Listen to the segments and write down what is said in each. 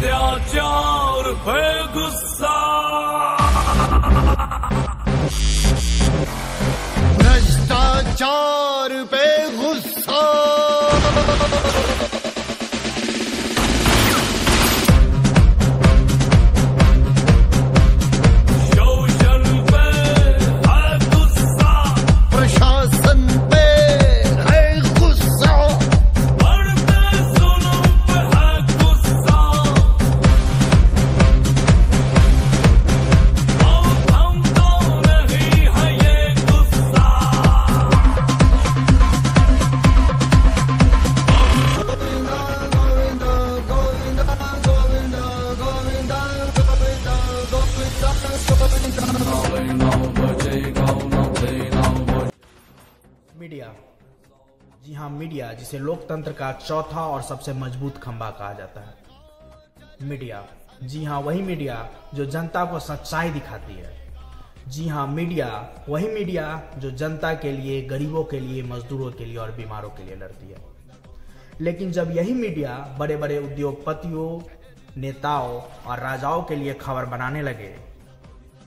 अत्याचार पे गुस्सा, भ्रष्टाचार पे गुस्सा, शोषण पे है गुस्सा, प्रशासन पे है गुस्सा, बढ़ते जुल्म पे है गुस्सा, और थमता नहीं है ये गुस्सा। मीडिया, जी हाँ मीडिया, जिसे लोकतंत्र का चौथा और सबसे मजबूत खंभा कहा जाता है। मीडिया, जी हाँ वही मीडिया जो जनता को सच्चाई दिखाती है। जी हाँ मीडिया, वही मीडिया जो जनता के लिए, गरीबों के लिए, मजदूरों के लिए और बीमारों के लिए लड़ती है। लेकिन जब यही मीडिया बड़े बड़े उद्योगपतियों, नेताओं और राजाओं के लिए खबर बनाने लगे,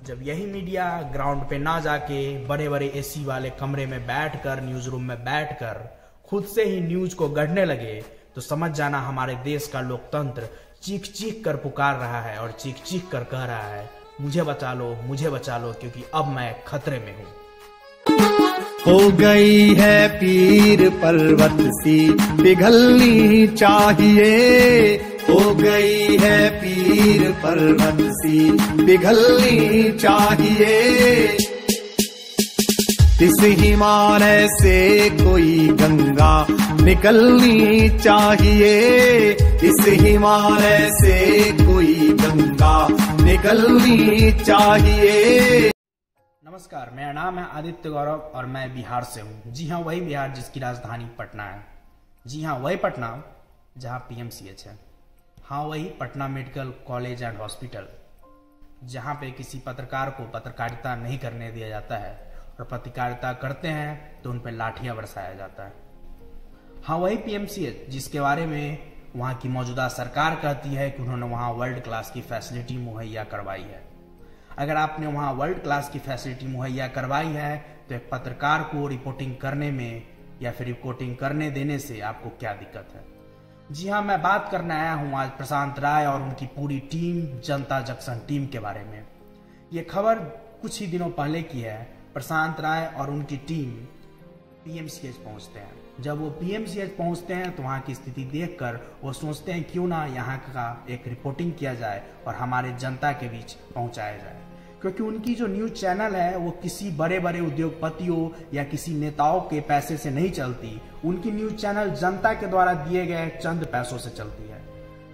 जब यही मीडिया ग्राउंड पे ना जाके बड़े बड़े एसी वाले कमरे में बैठकर, न्यूज रूम में बैठकर खुद से ही न्यूज को गढ़ने लगे, तो समझ जाना हमारे देश का लोकतंत्र चीख चीख कर पुकार रहा है और चीख चीख कर कह रहा है, मुझे बचा लो, मुझे बचा लो, क्योंकि अब मैं खतरे में हूँ। हो गई है पीर पर्वत सी पिघलनी चाहिए, हो गई है पीर पर्वत सी पिघलनी चाहिए। इस हिमालय से कोई गंगा निकलनी चाहिए, इस हिमालय से कोई गंगा निकलनी चाहिए। नमस्कार, मेरा नाम है आदित्य गौरव और मैं बिहार से हूँ। जी हाँ वही बिहार जिसकी राजधानी पटना है। जी हाँ वही पटना जहाँ पीएमसीएच है। हाँ वही Patna medical college and hospital, जहाँ पे किसी पत्रकार को पत्रकारिता नहीं करने दिया जाता है और पत्रकारिता करते हैं तो उन पर लाठियाँ बरसाया जाता है। हाँ वही पीएमसीएच जिसके बारे में वहाँ की मौजूदा सरकार कहती है कि उन्होंने वहाँ वर्ल्ड क्लास की फैसिलिटी मुहैया करवाई है। अगर आपने वहाँ वर्ल्ड क्लास की फैसिलिटी मुहैया करवाई है तो एक पत्रकार को रिपोर्टिंग करने में या फिर रिपोर्टिंग करने देने से आपको क्या दिक्कत है। जी हाँ, मैं बात करने आया हूँ आज प्रशांत राय और उनकी पूरी टीम, जनता जंक्शन टीम के बारे में। ये खबर कुछ ही दिनों पहले की है। प्रशांत राय और उनकी टीम पीएमसीएच पहुँचते हैं। जब वो पीएमसीएच पहुँचते हैं तो वहाँ की स्थिति देखकर वो सोचते हैं क्यों ना यहाँ का एक रिपोर्टिंग किया जाए और हमारे जनता के बीच पहुँचाया जाए, क्योंकि उनकी जो न्यूज चैनल है वो किसी बड़े बड़े उद्योगपतियों या किसी नेताओं के पैसे से नहीं चलती। उनकी न्यूज चैनल जनता के द्वारा दिए गए चंद पैसों से चलती है।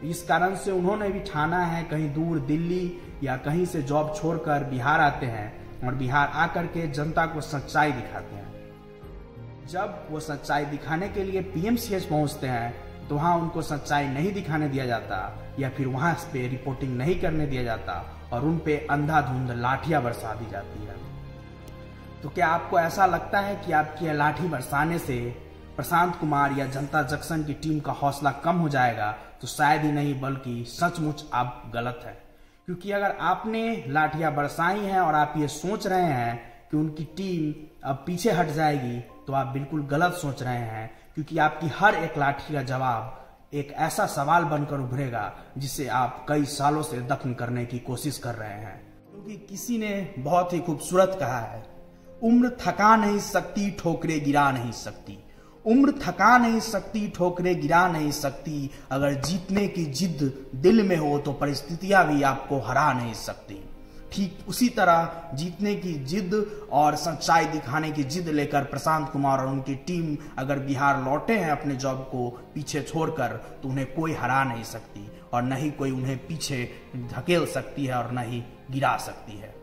इस कारण से उन्होंने भी ठाना है, कहीं दूर दिल्ली या कहीं से जॉब छोड़कर बिहार आते हैं और बिहार आकर के जनता को सच्चाई दिखाते हैं। जब वो सच्चाई दिखाने के लिए पीएमसीएच पहुंचते हैं तो वहां उनको सच्चाई नहीं दिखाने दिया जाता या फिर वहां पे रिपोर्टिंग नहीं करने दिया जाता और उन पे अंधाधुंध लाठियां बरसा दी जाती है। तो क्या आपको ऐसा लगता है कि आपकी लाठी बरसाने से प्रशांत कुमार या जनता जंक्शन की टीम का हौसला कम हो जाएगा? तो शायद ही नहीं, बल्कि सचमुच आप गलत है। क्योंकि अगर आपने लाठियां बरसाई हैं और आप ये सोच रहे हैं कि उनकी टीम अब पीछे हट जाएगी, तो आप बिल्कुल गलत सोच रहे हैं। क्योंकि आपकी हर एक लाठी का जवाब एक ऐसा सवाल बनकर उभरेगा जिसे आप कई सालों से दफन करने की कोशिश कर रहे हैं। क्योंकि किसी ने बहुत ही खूबसूरत कहा है, उम्र थका नहीं सकती, ठोकरे गिरा नहीं सकती। उम्र थका नहीं सकती, ठोकरे गिरा नहीं सकती। अगर जीतने की जिद दिल में हो तो परिस्थितियां भी आपको हरा नहीं सकती। ठीक उसी तरह जीतने की जिद और सच्चाई दिखाने की जिद लेकर प्रशांत कुमार और उनकी टीम अगर बिहार लौटे हैं अपने जॉब को पीछे छोड़कर, तो उन्हें कोई हरा नहीं सकती और न ही कोई उन्हें पीछे धकेल सकती है और न ही गिरा सकती है।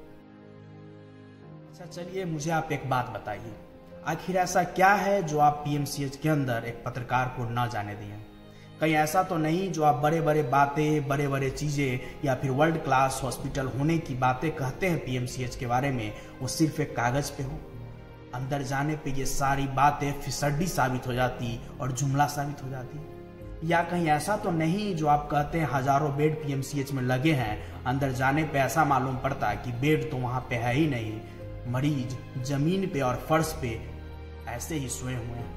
अच्छा चलिए, मुझे आप एक बात बताइए, आखिर ऐसा क्या है जो आप पीएमसीएच के अंदर एक पत्रकार को न जाने दिए? कहीं ऐसा तो नहीं जो आप बड़े बड़े बातें, बड़े बड़े चीजें या फिर वर्ल्ड क्लास हॉस्पिटल होने की बातें कहते हैं पीएमसीएच के बारे में, वो सिर्फ एक कागज पे हो? अंदर जाने पे ये सारी बातें फिसड्डी साबित हो जाती और जुमला साबित हो जाती। या कहीं ऐसा तो नहीं जो आप कहते हैं हजारों बेड पीएमसीएच में लगे हैं, अंदर जाने पे ऐसा मालूम पड़ता है कि बेड तो वहां पे है ही नहीं, मरीज जमीन पे और फर्श पे ऐसे ही सोए हुए हैं।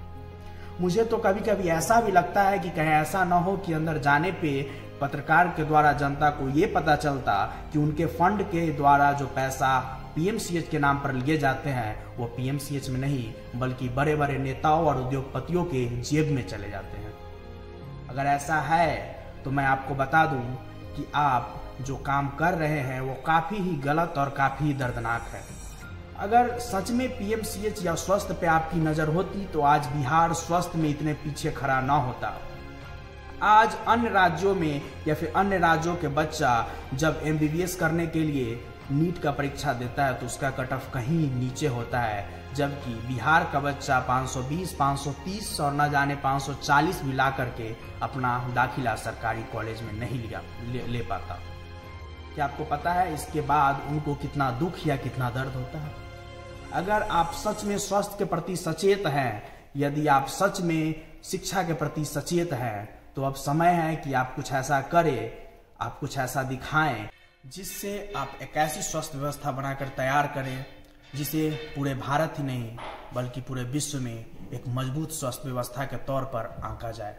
मुझे तो कभी कभी ऐसा भी लगता है कि कहीं ऐसा ना हो कि अंदर जाने पे पत्रकार के द्वारा जनता को ये पता चलता कि उनके फंड के द्वारा जो पैसा पीएमसीएच के नाम पर लिए जाते हैं वो पीएमसीएच में नहीं बल्कि बड़े बड़े नेताओं और उद्योगपतियों के जेब में चले जाते हैं। अगर ऐसा है तो मैं आपको बता दूं कि आप जो काम कर रहे हैं वो काफी ही गलत और काफी दर्दनाक है। अगर सच में पीएमसीएच या स्वास्थ्य पे आपकी नजर होती तो आज बिहार स्वास्थ्य में इतने पीछे खड़ा ना होता। आज अन्य राज्यों में या फिर अन्य राज्यों के बच्चा जब एमबीबीएस करने के लिए नीट का परीक्षा देता है तो उसका कट ऑफ कहीं नीचे होता है, जबकि बिहार का बच्चा 520, 530 और न जाने 540 भी ला करके अपना दाखिला सरकारी कॉलेज में नहीं ले पाता। क्या आपको पता है इसके बाद उनको कितना दुख या कितना दर्द होता है? अगर आप सच में स्वास्थ्य के प्रति सचेत हैं, यदि आप सच में शिक्षा के प्रति सचेत हैं, तो अब समय है कि आप कुछ ऐसा करें, आप कुछ ऐसा दिखाएं जिससे आप एक ऐसी स्वास्थ्य व्यवस्था बनाकर तैयार करें जिसे पूरे भारत ही नहीं बल्कि पूरे विश्व में एक मजबूत स्वास्थ्य व्यवस्था के तौर पर आंका जाए।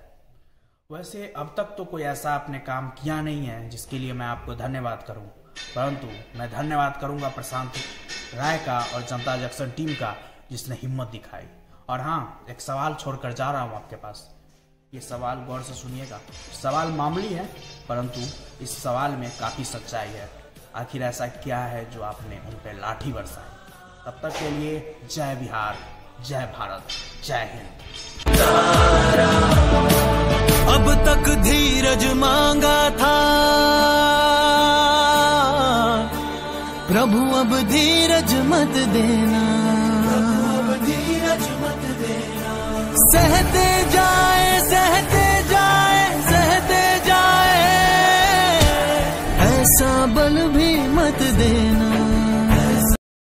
वैसे अब तक तो कोई ऐसा आपने काम किया नहीं है जिसके लिए मैं आपको धन्यवाद करूं, परंतु मैं धन्यवाद करूंगा प्रशांत राय का और जनता जंक्शन टीम का जिसने हिम्मत दिखाई। और हाँ, एक सवाल छोड़कर जा रहा हूं आपके पास। ये सवाल गौर से सुनिएगा। सवाल मामूली है परंतु इस सवाल में काफी सच्चाई है। आखिर ऐसा क्या है जो आपने उन पे लाठी बरसाई? तब तक के लिए जय बिहार, जय भारत, जय हिंद। अब तक धीरज मांगा था प्रभु, अब धीरज मत देना, अब धीरज मत देना। सहते जाए, सहते जाए, सहते जाए, ऐसा बल भी मत दे।